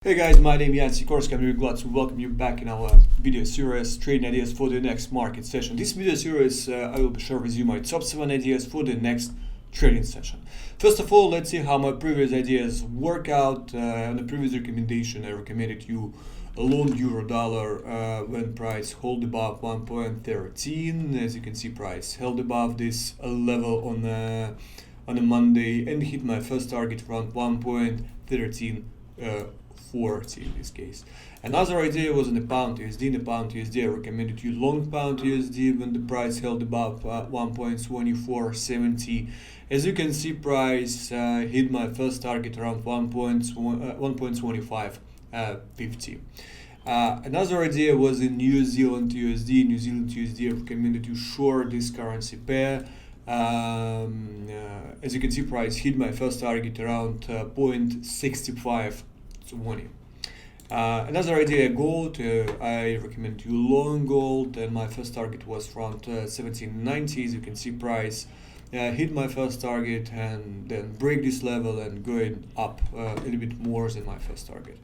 Hey guys, my name is Yan Sikorski. I'm really glad to welcome you back in our video series, Trading Ideas for the Next Market Session. This video series, I will be sharing with you my top 7 ideas for the next trading session. First of all, let's see how my previous ideas work out. On the previous recommendation, I recommended you a long euro dollar when price hold above 1.13. As you can see, price held above this level on a Monday and hit my first target around 1.13. 40 in this case. Another idea was in the pound USD. In the pound USD, I recommended you long pound USD when the price held above 1.2470. As you can see, price hit my first target around 1.2550. Another idea was in New Zealand USD. New Zealand USD, I recommended you short this currency pair. As you can see, price hit my first target around 0.6520. Another idea, gold. I recommend you long gold, and my first target was around 1790. As you can see, price hit my first target and then break this level and going up a little bit more than my first target.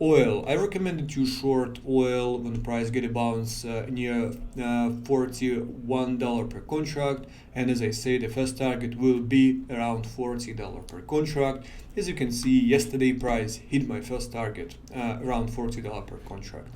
Oil. I recommended you short oil when the price get a bounce near $41 per contract, and as I say, the first target will be around $40 per contract. As you can see, yesterday price hit my first target around $40 per contract.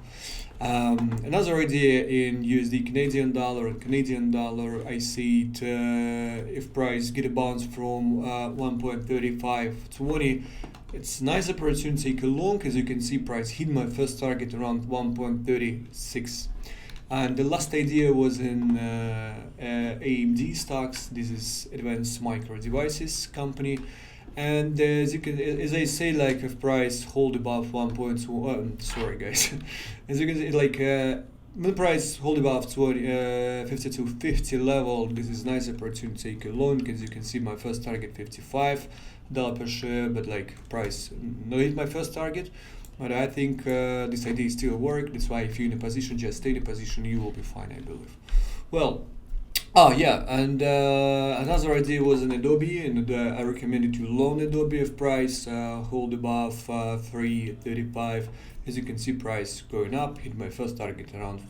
Another idea in USD Canadian dollar and Canadian dollar, I see it if price get a bounce from 1.3520, it's nice opportunity to take a long. As you can see, price hit my first target around 1.36. And the last idea was in AMD stocks. This is Advanced Micro Devices company. And as I say, like if price hold above 1.2, sorry guys, as you can see, like when price hold above 5250 level, this is nice opportunity to take a long. As you can see, my first target $55 per share, but like price not hit my first target. But I think this idea still work. That's why if you're in a position, just stay in a position, you will be fine, I believe. Well. Oh yeah, and another idea was in Adobe, and I recommended you long Adobe if price hold above 335. As you can see, price going up, hit my first target around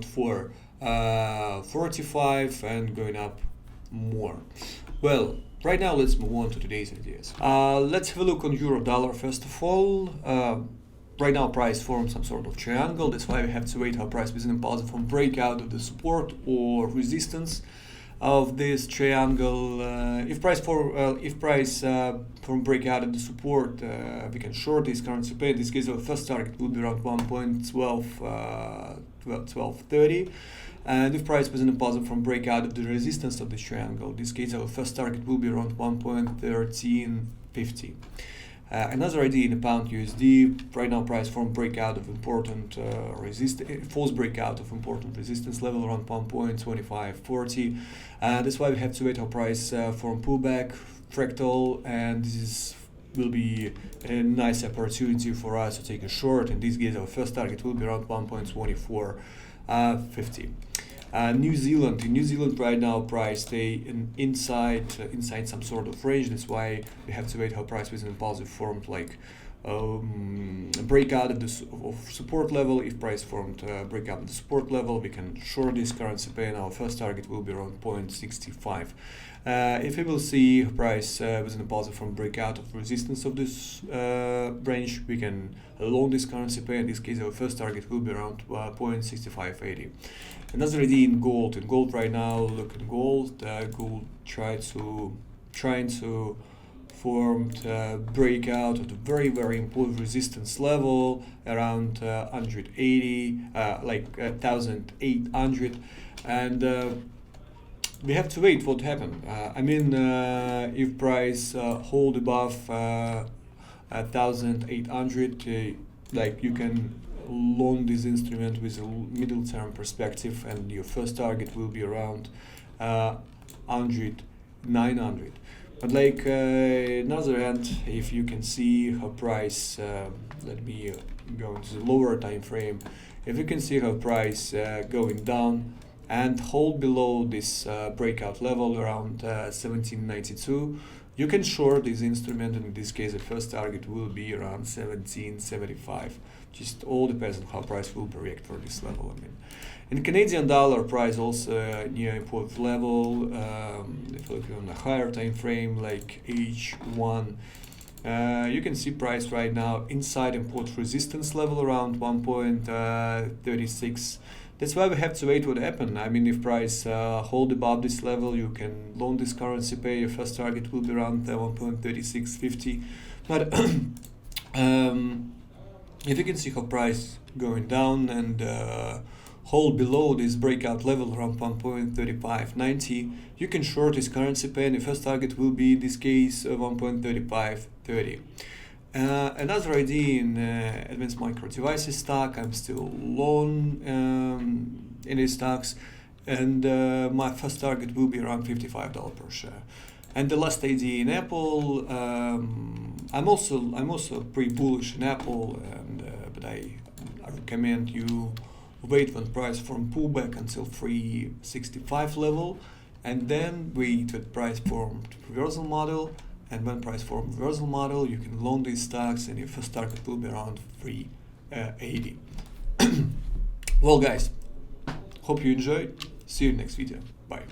445 and going up more. Well, right now let's move on to today's ideas. Let's have a look on euro dollar first of all. Right now price forms some sort of triangle. That's why we have to wait how price is impulse from breakout of the support or resistance of this triangle. If price from breakout of the support, we can short this currency pair. In this case, our first target will be around 1.1230. And if price was in a positive from breakout of the resistance of this triangle, in this case, our first target will be around 1.1350. Another idea in the pound USD, right now price from breakout of important false breakout of important resistance level around 1.2540. That's why we have to wait our price from pullback, fractal, and this will be a nice opportunity for us to take a short. In this case, our first target will be around 1.2450. New Zealand. In New Zealand right now price stay inside some sort of range. That's why we have to wait how price with an impulsive formed like breakout of the support level. If price formed breakout of the support level, we can short this currency pair. Our first target will be around 0.65. If we will see price with an impulsive from breakout of resistance of this range, we can long this currency pair. In this case, our first target will be around 0.6580. Another idea in gold. In gold right now, look at gold. Gold trying to form breakout of the very important resistance level around 180, like 1,800, and we have to wait what happened. If price hold above 1,800, like you can long this instrument with a middle term perspective, and your first target will be around 900. But like another hand, if you can see how price, let me go into the lower time frame. If you can see how price going down and hold below this breakout level around 1792, You can short this instrument, and in this case the first target will be around 17.75. Just all depends on how price will react for this level. I mean, in Canadian dollar, price also near important level. If you look on a higher time frame like H1, you can see price right now inside import resistance level around 1.36. That's why we have to wait what happen. I mean, if price hold above this level, you can loan this currency pair. Your first target will be around 1.3650. But if you can see how price going down and hold below this breakout level around 1.3590, you can short this currency pair, and the first target will be in this case 1.3530. Another idea in advanced micro devices stock, I'm still long in these stocks, and my first target will be around $55 per share. And the last idea in Apple, I'm also pretty bullish in Apple, and but I recommend you wait when price from pullback until 365 level, and then wait with price form reversal model. And when price form reversal model, you can long these stocks, and your first target will be around 380. Well, guys, hope you enjoyed. See you in the next video. Bye.